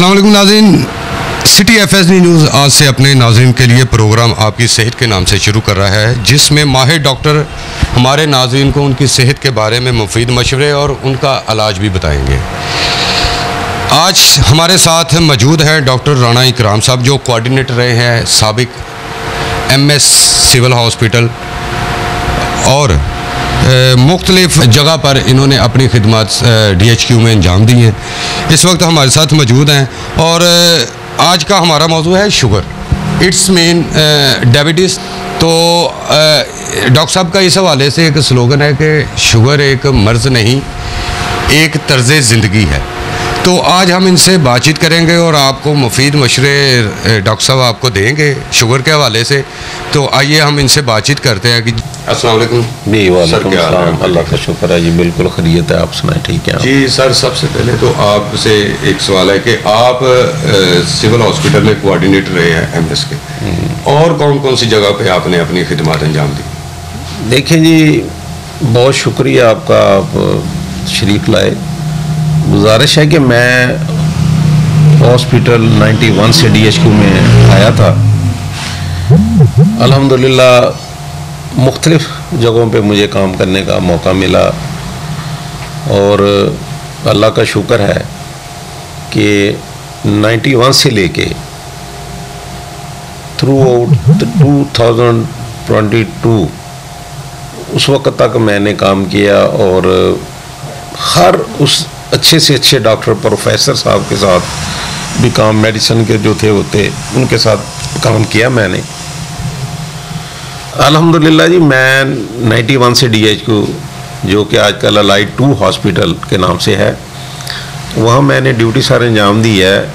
अस्सलाम वालेकुम नाज़रीन, सिटी एफएसडी न्यूज़ आज से अपने नाज़रीन के लिए प्रोग्राम आपकी सेहत के नाम से शुरू कर रहा है, जिसमें माहिर डॉक्टर हमारे नाज़रीन को उनकी सेहत के बारे में मुफीद मशवरे और उनका इलाज भी बताएंगे। आज हमारे साथ मौजूद हैं डॉक्टर राना इकराम साहब, जो कोऑर्डिनेटर रहे हैं साबिक एमएस सिविल हॉस्पिटल और मुख्तलिफ जगह पर इन्होंने अपनी खिदमत DHQ में अंजाम दी हैं। इस वक्त हमारे साथ मौजूद हैं और आज का हमारा मौजू है शुगर, इट्स मीन डायबिटीज़। तो डॉक्टर साहब का इस हवाले से एक स्लोगन है कि शुगर एक मर्ज़ नहीं, एक तर्ज़ ज़िंदगी है। तो आज हम इनसे बातचीत करेंगे और आपको मुफीद मशवरे डॉक्टर साहब आपको देंगे शुगर के हवाले से। तो आइए हम इनसे बातचीत करते हैं कि अस्सलाम वालेकुम जी। वालेकुम सलाम, अल्लाह का शुक्र है जी, बिल्कुल खैरियत है। आप सुनाए ठीक है जी सर। सबसे पहले तो आपसे एक सवाल है कि आप सिविल हॉस्पिटल में कोऑर्डिनेटर रहे हैं MS के, और कौन कौन सी जगह पे आपने अपनी खिदमत अंजाम दी? देखिए जी, बहुत शुक्रिया आपका, आप शरीक लाए। गुजारिश है कि मैं हॉस्पिटल 91 से DHQ में आया था। अल्हम्दुलिल्लाह मुख्तलिफ जगहों पे मुझे काम करने का मौका मिला और अल्लाह का शुक्र है कि 91 से लेके थ्रू आउट 2022 उस वक़्त तक मैंने काम किया और हर उस अच्छे से अच्छे डॉक्टर प्रोफेसर साहब के साथ भी काम, मेडिसिन के जो थे होते उनके साथ काम किया मैंने। अल्हम्दुलिल्लाह जी, मैं 91 से DHQ, जो कि आजकल अलाइड 2 हॉस्पिटल के नाम से है, वहाँ मैंने ड्यूटी सारे अंजाम दी है।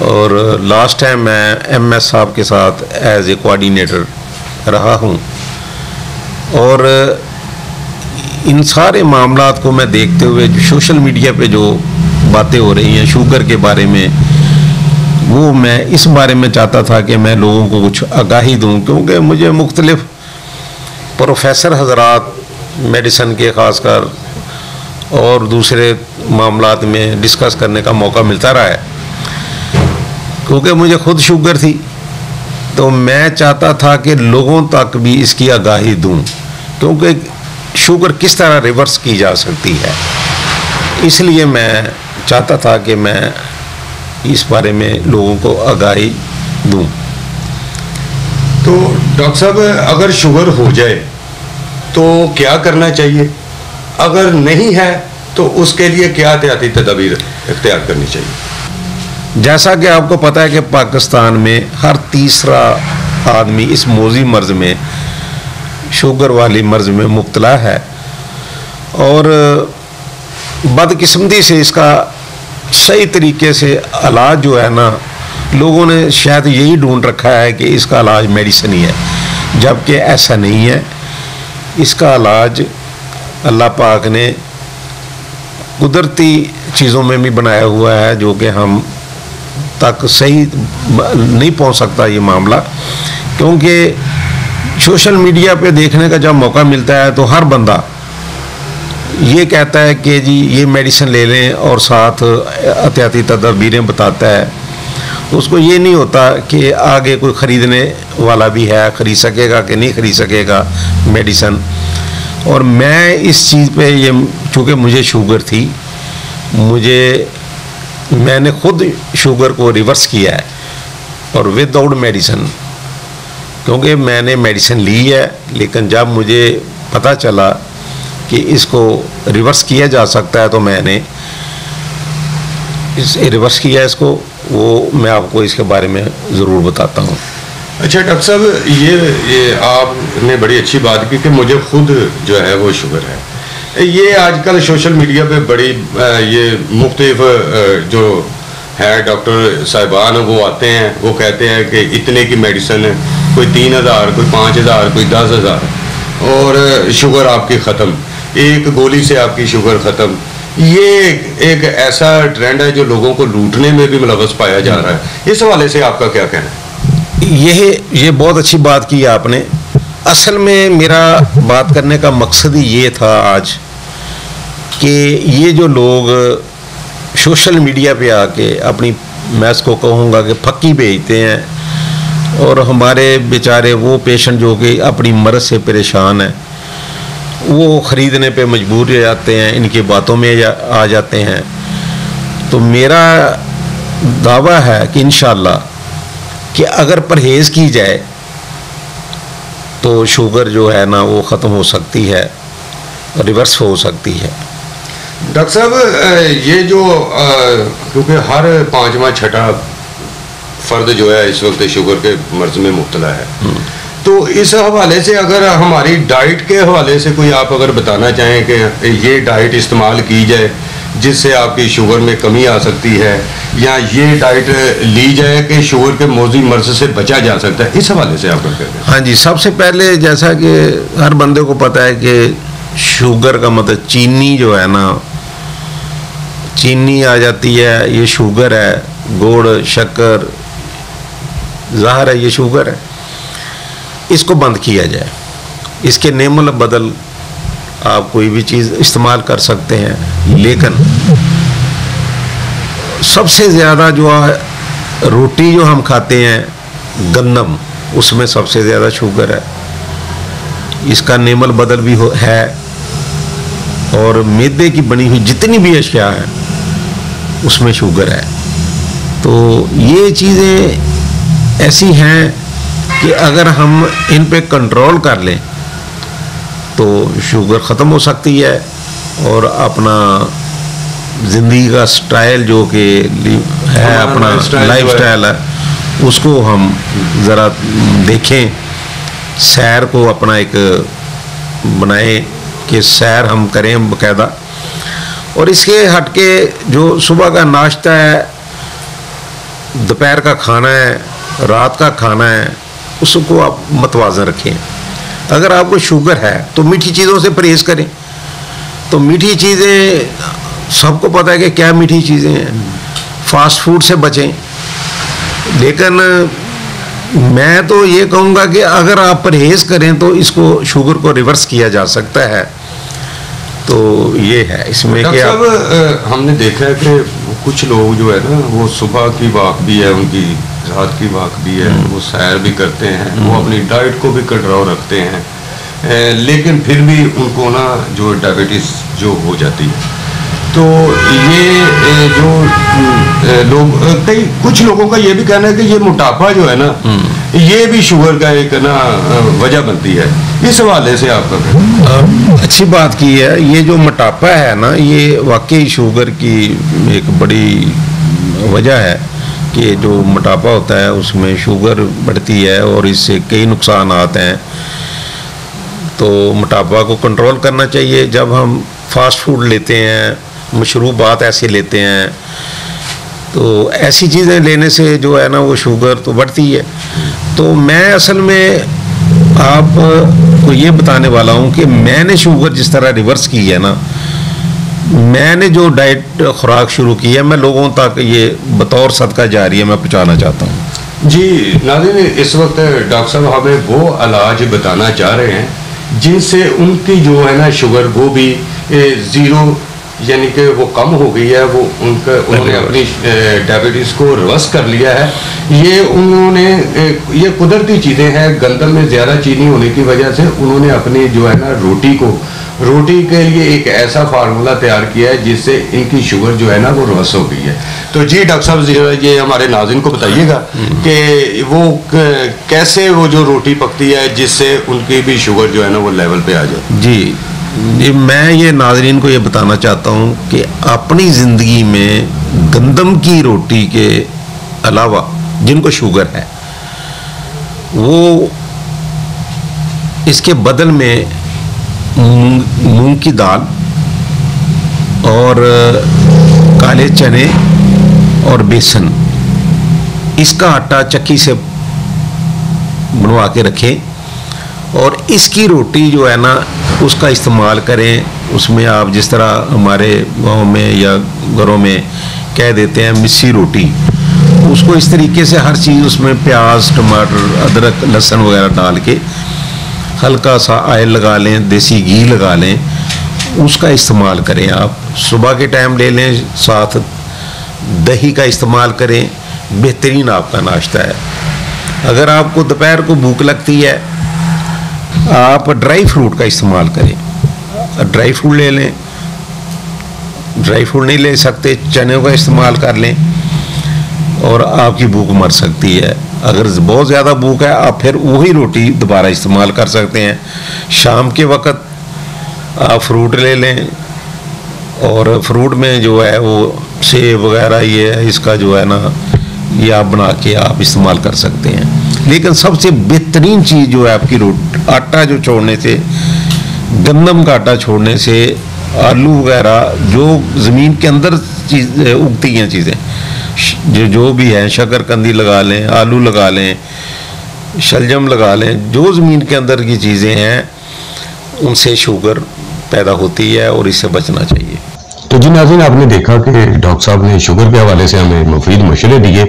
और लास्ट टाइम मैं MS साहब के साथ एज ए कोऑर्डिनेटर रहा हूँ और इन सारे मामलात को मैं देखते हुए जो सोशल मीडिया पे जो बातें हो रही हैं शुगर के बारे में, वो मैं इस बारे में चाहता था कि मैं लोगों को कुछ आगाही दूं, क्योंकि मुझे मुख्तलिफ प्रोफेसर हजरात मेडिसिन के ख़ासकर और दूसरे मामलात में डिस्कस करने का मौका मिलता रहा है। क्योंकि मुझे खुद शुगर थी तो मैं चाहता था कि लोगों तक भी इसकी आगाही दूं, क्योंकि शुगर किस तरह रिवर्स की जा सकती है। इसलिए मैं चाहता था कि मैं इस बारे में लोगों को आगाही दूं। तो डॉक्टर साहब, अगर शुगर हो जाए तो क्या करना चाहिए? अगर नहीं है तो उसके लिए क्या एहतियाती तदाबीर इख्तियार करनी चाहिए? जैसा कि आपको पता है कि पाकिस्तान में हर तीसरा आदमी इस मोजी मर्ज़ में, शुगर वाली मर्ज़ में मुब्तला है और बदकिस्मती से इसका सही तरीके से इलाज जो है ना, लोगों ने शायद यही ढूंढ रखा है कि इसका इलाज मेडिसिन ही है, जबकि ऐसा नहीं है। इसका इलाज अल्लाह पाक ने कुदरती चीज़ों में भी बनाया हुआ है, जो कि हम तक सही नहीं पहुंच सकता ये मामला। क्योंकि सोशल मीडिया पे देखने का जब मौका मिलता है तो हर बंदा ये कहता है कि जी ये मेडिसिन ले लें और साथ एहतियाती तदबीरें बताता है। उसको ये नहीं होता कि आगे कोई ख़रीदने वाला भी है, ख़रीद सकेगा कि नहीं ख़रीद सकेगा मेडिसिन। और मैं इस चीज़ पे ये, चूँकि मुझे शुगर थी, मैंने खुद शुगर को रिवर्स किया है और विदाउट मेडिसिन, क्योंकि मैंने मेडिसिन ली है, लेकिन जब मुझे पता चला कि इसको रिवर्स किया जा सकता है तो मैंने रिवर्स किया इसको। वो मैं आपको इसके बारे में ज़रूर बताता हूँ। अच्छा डॉक्टर साहब, ये आपने बड़ी अच्छी बात की कि मुझे खुद जो है वो शुगर है। ये आजकल सोशल मीडिया पे बड़ी ये मुख्तलिफ जो है डॉक्टर साहिबान वो आते हैं, वो कहते हैं कि इतने की मेडिसिन है, कोई 3000, कोई 5000, कोई 10,000 और शुगर आपकी ख़त्म, एक गोली से आपकी शुगर ख़त्म। ये एक ऐसा ट्रेंड है जो लोगों को लूटने में भी मुलव्वस पाया जा रहा है। इस हवाले से आपका क्या कहना है? ये बहुत अच्छी बात की आपने। असल में मेरा बात करने का मकसद ही ये था आज कि ये जो लोग सोशल मीडिया पे आके अपनी मैं इसको कहूँगा कि फक्की भेजते हैं। और हमारे बेचारे वो पेशेंट जो कि अपनी मर्ज़ से परेशान हैं, वो ख़रीदने पे मजबूर हो जाते हैं, इनकी बातों में आ जाते हैं। तो मेरा दावा है कि इंशाअल्लाह कि अगर परहेज़ की जाए तो शुगर जो है ना वो ख़त्म हो सकती है, रिवर्स हो सकती है। डॉक्टर साहब, ये जो क्योंकि हर 5वां 6वां फ़र्द जो है इस वक्त शुगर के मर्ज में मुब्तला है, तो इस हवाले से अगर हमारी डाइट के हवाले से कोई आप अगर बताना चाहें कि ये डाइट इस्तेमाल की जाए जिससे आपकी शुगर में कमी आ सकती है, या ये डाइट ली जाए कि शुगर के मौजी मर्ज से बचा जा सकता है, इस हवाले से आप कहते हैं? हाँ जी, सबसे पहले जैसा कि हर बंदे को पता है कि शुगर का मतलब चीनी जो है ना, चीनी आ जाती है, ये शुगर है, गुड़ शक्कर ज़हर है, ये शुगर है। इसको बंद किया जाए, इसके नेमल बदल आप कोई भी चीज़ इस्तेमाल कर सकते हैं। लेकिन सबसे ज़्यादा जो रोटी जो हम खाते हैं गंदम, उसमें सबसे ज़्यादा शुगर है, इसका नेमल बदल भी है। और मैदे की बनी हुई जितनी भी अशिया है उसमें शुगर है। तो ये चीज़ें ऐसी हैं कि अगर हम इन पे कंट्रोल कर लें तो शुगर ख़त्म हो सकती है। और अपना ज़िंदगी का स्टाइल जो कि है, अपना लाइफ स्टाइल है, उसको हम ज़रा देखें, सैर को अपना एक बनाएं कि सैर हम करें बाकायदा। और इसके हटके जो सुबह का नाश्ता है, दोपहर का खाना है, रात का खाना है, उसको आप मतवाज़न रखें। अगर आपको शुगर है तो मीठी चीज़ों से परहेज़ करें। तो मीठी चीज़ें सबको पता है कि क्या मीठी चीज़ें हैं, फास्ट फूड से बचें। लेकिन मैं तो ये कहूँगा कि अगर आप परहेज़ करें तो इसको शुगर को रिवर्स किया जा सकता है। तो ये है इसमें कि हमने देखा है कि कुछ लोग जो है ना वो सुबह की वाक भी है, उनकी रात की वाक भी है, वो सैर भी करते हैं, वो अपनी डाइट को भी कंट्रोल रखते हैं, लेकिन फिर भी उनको ना जो डायबिटीज़ जो हो जाती है। तो ये जो लोग कई कुछ लोगों का ये भी कहना है कि ये मोटापा जो है ना ये भी शुगर का एक ना वजह बनती है। इस हवाले से आपका अच्छी बात की है। ये जो मोटापा है ना, ये वाकई शुगर की एक बड़ी वजह है कि जो मोटापा होता है उसमें शुगर बढ़ती है और इससे कई नुकसान आते हैं। तो मोटापा को कंट्रोल करना चाहिए। जब हम फास्ट फूड लेते हैं, मशरूबात ऐसे लेते हैं, तो ऐसी चीज़ें लेने से जो है ना वो शुगर तो बढ़ती है। तो मैं असल में आपको ये बताने वाला हूँ कि मैंने शुगर जिस तरह रिवर्स की है ना, मैंने जो डाइट खुराक शुरू की है, मैं लोगों तक ये बतौर सदका जारिया मैं पहुँचाना चाहता हूँ। जी नाज़रीन, इस वक्त डॉक्टर साहब हमें वो इलाज बताना चाह रहे हैं जिनसे उनकी जो है ना शुगर वो भी ज़ीरो यानी कि वो कम हो गई है। वो उन्होंने अपनी डायबिटीज़ को रिवर्स कर लिया है। ये उन्होंने ये कुदरती चीज़ें हैं, गंदम में ज़्यादा चीनी होने की वजह से उन्होंने अपनी जो है ना रोटी के लिए एक ऐसा फार्मूला तैयार किया है जिससे इनकी शुगर जो है ना वो रिवर्स हो गई है। तो जी डॉक्टर साहब, ये हमारे नाज़रीन को बताइएगा कि वो कैसे वो जो रोटी पकती है जिससे उनकी भी शुगर जो है ना वो लेवल पे आ जाए। जी, मैं ये नाज़रीन को ये बताना चाहता हूँ कि अपनी ज़िंदगी में गंदम की रोटी के अलावा जिनको शुगर है वो इसके बदल में मूंग की दाल और काले चने और बेसन, इसका आटा चक्की से बनवा के रखें और इसकी रोटी जो है ना उसका इस्तेमाल करें। उसमें आप जिस तरह हमारे गांव में या घरों में कह देते हैं मिस्सी रोटी, उसको इस तरीके से हर चीज़ उसमें प्याज, टमाटर, अदरक, लहसुन वगैरह डाल के हल्का सा ऑयल लगा लें, देसी घी लगा लें, उसका इस्तेमाल करें। आप सुबह के टाइम ले लें, साथ दही का इस्तेमाल करें, बेहतरीन आपका नाश्ता है। अगर आपको दोपहर को भूख लगती है, आप ड्राई फ्रूट का इस्तेमाल करें, ड्राई फ्रूट ले लें, ड्राई फ्रूट नहीं ले सकते चने का इस्तेमाल कर लें और आपकी भूख मर सकती है। अगर बहुत ज़्यादा भूख है आप फिर वही रोटी दोबारा इस्तेमाल कर सकते हैं। शाम के वक़्त आप फ्रूट ले लें और फ्रूट में जो है वो सेब वगैरह ये है, इसका जो है ना ये आप बना के आप इस्तेमाल कर सकते हैं। लेकिन सबसे बेहतरीन चीज़ जो है आपकी आटा जो छोड़ने से, गंदम का आटा छोड़ने से, आलू वगैरह जो ज़मीन के अंदर चीज़ उगती हैं चीज़ें, जो भी है, शकरकंदी लगा लें, आलू लगा लें, शलजम लगा लें, जो ज़मीन के अंदर की चीज़ें हैं उनसे शुगर पैदा होती है और इससे बचना चाहिए। तो जी नाज़रीन, आपने देखा कि डॉक्टर साहब ने शुगर के हवाले से हमें मुफीद मशवरे दिए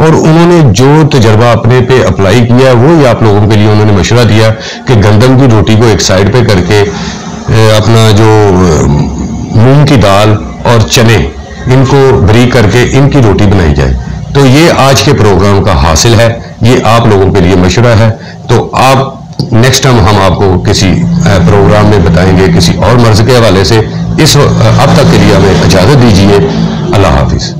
और उन्होंने जो तजर्बा अपने पे अप्लाई किया वो ही आप लोगों के लिए उन्होंने मशवरा दिया कि गंदम की रोटी को एक साइड पे करके अपना जो मूंग की दाल और चने इनको बरीक करके इनकी रोटी बनाई जाए। तो ये आज के प्रोग्राम का हासिल है, ये आप लोगों के लिए मशवरा है। तो आप नेक्स्ट टाइम हम आपको किसी प्रोग्राम में बताएंगे किसी और मर्ज के हवाले से। अब तक के लिए हमें इजाज़त दीजिए। अल्लाह हाफिज़।